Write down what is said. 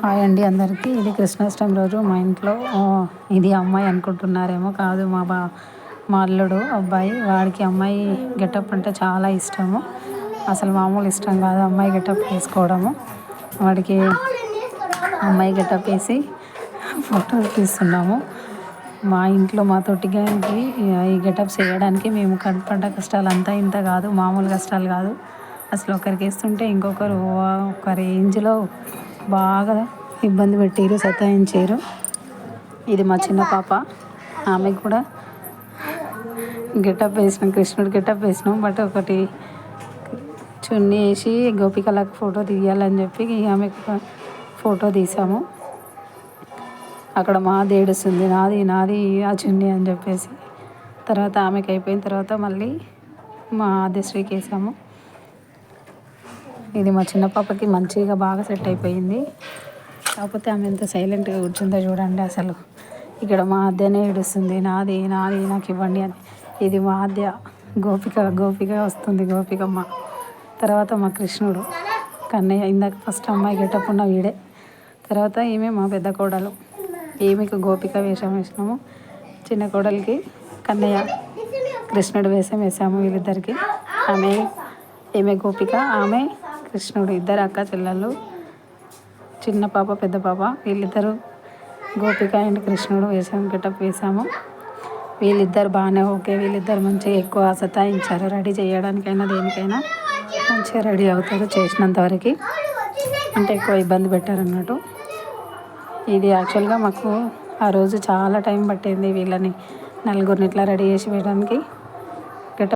Hi అండి అందరికీ. ఇది కృష్ణాష్టమి రోజు మా ఇంట్లో ఇది అమ్మాయి అనుకుంటున్నారేమో, కాదు మా అల్లుడు అబ్బాయి. వాడికి అమ్మాయి గెటప్ అంటే చాలా ఇష్టము. అసలు మామూలు ఇష్టం కాదు అమ్మాయి గెటప్ వేసుకోవడము. వాడికి అమ్మాయి గెటప్ వేసి ఫోటోలు తీస్తున్నాము. మా ఇంట్లో మా తోటిగానికి ఈ గెటప్స్ వేయడానికి మేము పడ్డ కష్టాలు అంతా ఇంత కాదు, మామూలు కష్టాలు కాదు. అసలు ఒకరికి వేస్తుంటే ఇంకొకరు ఒక రేంజ్లో బాగా ఇబ్బంది పెట్టారు, సతాయించారు. ఇది మా చిన్న పాప, ఆమెకు కూడా గెటప్ వేసినాం, కృష్ణుడు గెటప్ వేసినాం. బట్ ఒకటి చున్నీ వేసి గోపికలకు ఫోటో తీయాలని చెప్పి ఆమెకు ఫోటో తీసాము. అక్కడ మాది ఏడుస్తుంది, నాది నాది ఆ చున్నీ అని చెప్పేసి. తర్వాత ఆమెకి అయిపోయిన తర్వాత మళ్ళీ మా ఆద్యశ్రీకి వేసాము. ఇది మా చిన్న పాపకి మంచిగా బాగా సెట్ అయిపోయింది. కాకపోతే ఆమె ఎంత సైలెంట్గా కూర్చుందో చూడండి. అసలు ఇక్కడ మా ఆద్యనే ఏడుస్తుంది, నాది నాది నాకు ఇవ్వండి అని. ఇది మా ఆద్య గోపిక వస్తుంది, గోపికమ్మ. తర్వాత మా కృష్ణుడు కన్నయ్య. ఇందాక ఫస్ట్ అమ్మాయి గెటప్ ఉన్న వీడే. తర్వాత ఈమె మా పెద్ద కోడలు. ఈమెకు గోపిక వేషం వేసినాము. చిన్న కోడలికి కన్నయ్య కృష్ణుడు వేషం వేసాము వీళ్ళిద్దరికి. ఈమె గోపిక, ఆమె కృష్ణుడు, ఇద్దరు అక్క చెల్లెళ్ళు. చిన్న పాప పెద్ద పాప, వీళ్ళిద్దరు గోపిక అండ్ కృష్ణుడు వేసాము, గెటప్ వేసాము. వీళ్ళిద్దరు బాగానే ఓకే. వీళ్ళిద్దరు మంచిగా ఎక్కువ సతాయించారు. రెడీ చేయడానికైనా దేనికైనా మంచిగా రెడీ అవుతారు చేసినంత వరకు. అంటే ఎక్కువ ఇబ్బంది పెట్టారు అన్నట్టు. ఇది యాక్చువల్గా మాకు ఆ రోజు చాలా టైం పట్టింది వీళ్ళని నలుగురిని ఇట్లా రెడీ చేసి వేయడానికి.